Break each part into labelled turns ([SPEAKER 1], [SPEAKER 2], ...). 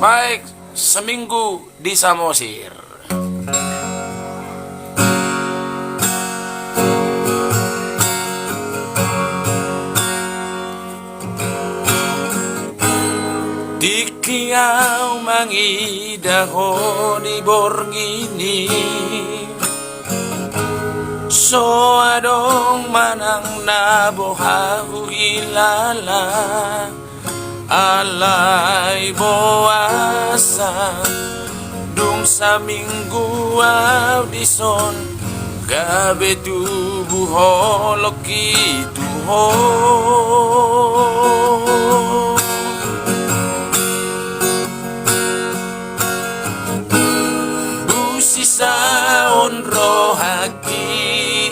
[SPEAKER 1] Mike seminggu di Samosir. Dikiau mangidaho di borngini, so adong manang nabohahu ilala, alay boasa dung sa minggu audison gabe tubuh loki tuho busi saon rohaki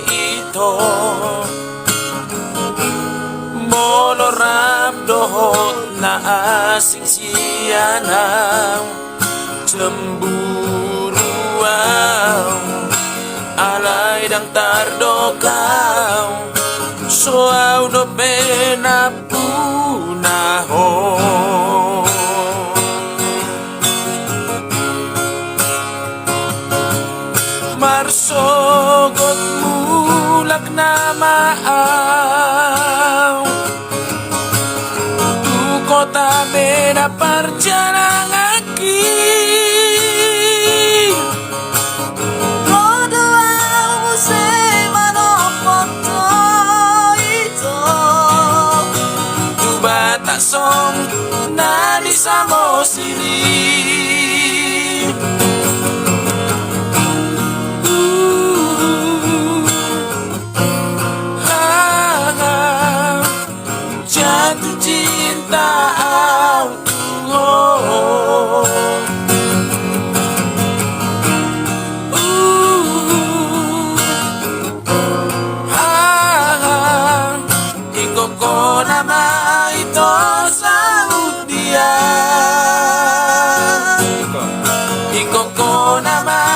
[SPEAKER 1] ito molorap dohot na asing siyanang cemburuang alay dang tardokau soaw no penapunaho marsogot mulak na maaw kota beda perjalanan aki
[SPEAKER 2] Dodoamu semano foto itu
[SPEAKER 1] Tuba tak song na di Samosiri jatuh cinta Ikoko nama ito saud dia Ikoko nama